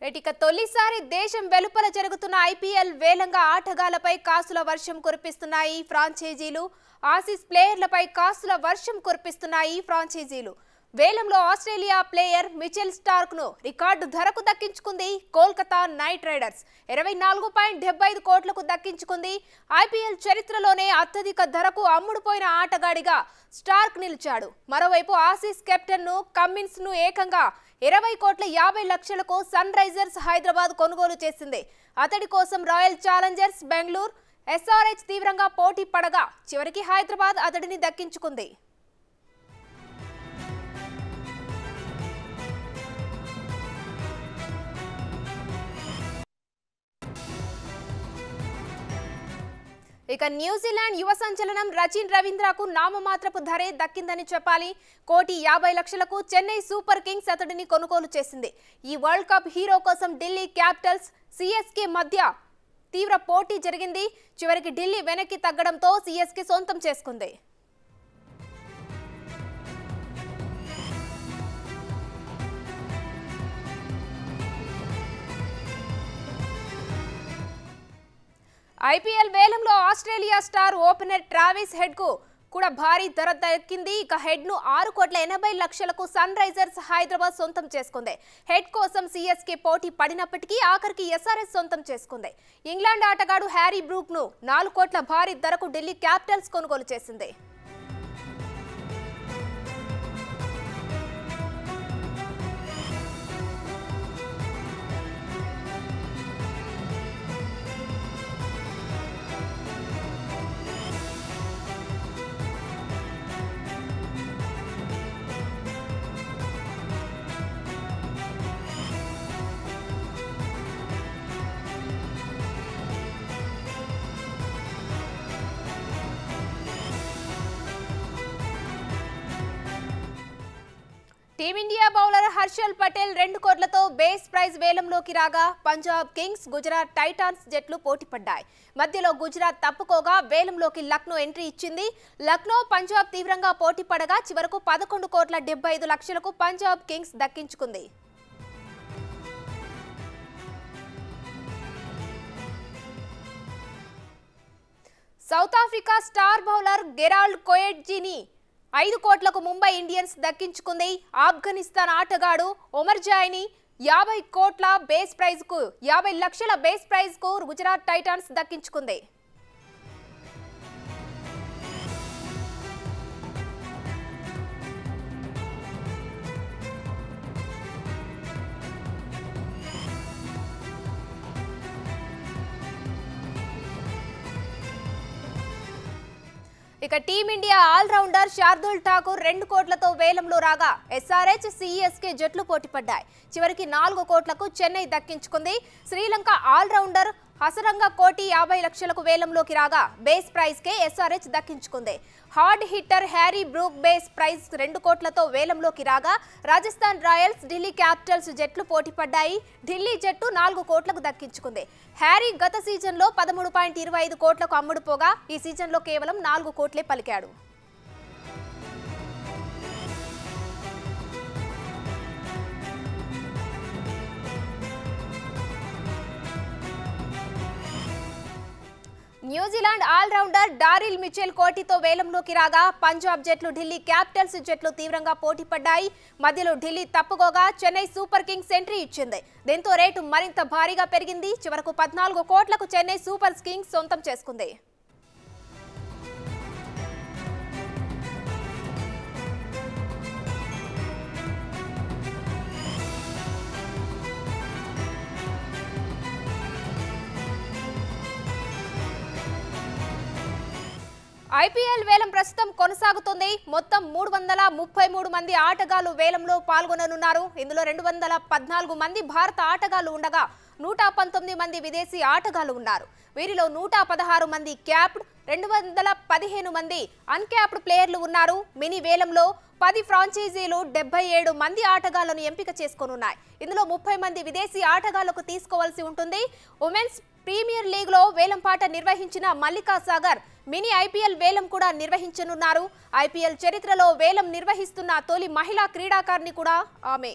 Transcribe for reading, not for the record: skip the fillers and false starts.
ఇక తొలిసారి దేశం వెలుపల జరుగుతున్న ఐపీఎల్ వేలంగా ఆటగాళ్లపై కాసుల వర్షం కురిపిస్తున్నాయి ఫ్రాంచైజీలు. ఆసీస్ ప్లేయర్లపై కాసుల వర్షం కురిపిస్తున్నాయి ఫ్రాంచైజీలు. వేలంలో ఆస్ట్రేలియా ప్లేయర్ మిచెల్ స్టార్క్ ను రికార్డు ధరకు దక్కించుకుంది కోల్కతా నైట్ రైడర్స్. 24.75 కోట్లకు దక్కించుకుంది. ఐపీఎల్ చరిత్రలోనే అత్యధిక ధరకు అమ్ముడుపోయిన ఆటగాడిగా స్టార్క్ నిలిచాడు. మరోవైపు ఆసీస్ కెప్టెన్ ను కమ్మిన్స్ ను ఏకంగా 20,50,00,000కు సన్ రైజర్స్ హైదరాబాద్ కొనుగోలు చేసింది. అతడి కోసం రాయల్ ఛాలెంజర్స్ బెంగళూరు, ఎస్ఆర్హెచ్ తీవ్రంగా పోటీ పడగా చివరికి హైదరాబాద్ అతడిని దక్కించుకుంది. ఇక న్యూజిలాండ్ యువ సంచలనం రచిన్ రవీంద్రకు నామమాత్రపు ధరే దక్కిందని చెప్పాలి. 1,50,00,000కు చెన్నై సూపర్ కింగ్స్ అతడిని కొనుగోలు చేసింది. ఈ వరల్డ్ కప్ హీరో కోసం ఢిల్లీ క్యాపిటల్స్, సిఎస్కే మధ్య తీవ్ర పోటీ జరిగింది. చివరికి ఢిల్లీ వెనక్కి తగ్గడంతో సిఎస్కే సొంతం చేసుకుంది. ఐపీఎల్ వేలంలో Australia star opener Travis head కు కూడా భారీ ధర దక్కింది. ఇక హెడ్ ను 6,80,00,000కు సన్ రైజర్స్ హైదరాబాద్ సొంతం చేసుకుంది. హెడ్ కోసం సిఎస్కే పోటీ పడినప్పటికీ ఆఖరికి ఎస్ఆర్ఎస్ సొంతం చేసుకుంది. ఇంగ్లాండ్ ఆటగాడు హ్యారీ బ్రూక్ ను 4 కోట్ల భారీ ధరకు ఢిల్లీ క్యాపిటల్స్ కొనుగోలు చేసింది. టీమిండియా బౌలర్ హర్షల్ పటేల్ 2 కోట్లతో బేస్ ప్రైజ్ వేలంలోకి రాగా పంజాబ్ కింగ్స్, గుజరాత్ టైటాన్స్ జట్లు పోటీ పడ్డాయి. మధ్యలో గుజరాత్ తప్పుకోగా వేలంలోకి లక్నో ఎంట్రీ ఇచ్చింది. లక్నో, పంజాబ్ తీవ్రంగా పోటీ పడగా చివరకు 11,75,00,000కు పంజాబ్ కింగ్స్ దక్కించుకుంది. South Africa star bowler Gerald కోయెట్జీని 5 కోట్లకు ముంబై ఇండియన్స్ దక్కించుకుంది. ఆఫ్ఘనిస్తాన్ ఆటగాడు ఒమర్జాయ్ని 50 కోట్ల బేస్ ప్రైజ్ కు 50 లక్షల బేస్ ప్రైజ్ కు గుజరాత్ టైటాన్స్ దక్కించుకుంది. ఇక టీమిండియా ఆల్రౌండర్ శార్దుల్ ఠాకూర్ 2 కోట్లతో వేలంలో రాగా ఎస్ఆర్హెచ్, సిఎస్కే జట్లు పోటీ పడ్డాయి. చివరికి 4 కోట్లకు చెన్నై దక్కించుకుంది. శ్రీలంక ఆల్రౌండర్ హసరంగ 1,50,00,000కు వేలంలోకి రాగా బేస్ ప్రైజ్ కే ఎస్ఆర్హెచ్ దక్కించుకుంది. Hard hitter Harry Brook base price 2 కోట్లతో వేలంలోకి రాగా రాజస్థాన్ రాయల్స్, ఢిల్లీ క్యాపిటల్స్ జట్లు పోటీ పడ్డాయి. ఢిల్లీ జట్టు 4 కోట్లకు దక్కించుకుంది. హ్యారీ గత సీజన్లో 13.25 కోట్లకు అమ్ముడుపోగా ఈ సీజన్లో కేవలం 4 కోట్లే పలికాడు. న్యూజిలాండ్ ఆల్రౌండర్ డారిల్ మిచెల్ కోటితో వేలంలోకి రాగా పంజాబ్ జట్లు, ఢిల్లీ క్యాపిటల్స్ జట్లు తీవ్రంగా పోటీ పడ్డాయి. మధ్యలో ఢిల్లీ తప్పుకోగా చెన్నై సూపర్ కింగ్స్ ఎంట్రీ ఇచ్చింది. దీంతో రేటు మరింత భారీగా పెరిగింది. చివరకు 14 కోట్లకు చెన్నై సూపర్ కింగ్స్ సొంతం చేసుకుంది. ఐపీఎల్ వేలం ప్రస్తుతం కొనసాగుతుంది. మొత్తం 333 మంది ఆటగాళ్లు వేలంలో పాల్గొననున్నారు. ఇందులో 214 మంది భారత ఆటగాళ్లు ఉండగా 119 మంది విదేశీ ఆటగాళ్లు ఉన్నారు. వీరిలో 116 మంది క్యాప్డ్, 215 మంది అన్క్యాప్డ్ ప్లేయర్లు ఉన్నారు. మినీ వేలంలో 10 ఫ్రాంచైజీలు 77 మంది ఆటగాళ్లను ఎంపిక చేసుకోనున్నాయి. ఇందులో 30 మంది విదేశీ ఆటగాళ్లకు తీసుకోవాల్సి ఉంటుంది. ఉమెన్స్ ప్రీమియర్ లీగ్ లో వేలంపాట నిర్వహించిన మల్లికా సాగర్ మినీ ఐపీఎల్ వేలం కూడా నిర్వహించనున్నారు. ఐపీఎల్ చరిత్రలో వేలం నిర్వహిస్తున్న తొలి మహిళా క్రీడాకారిణి కూడా ఆమె.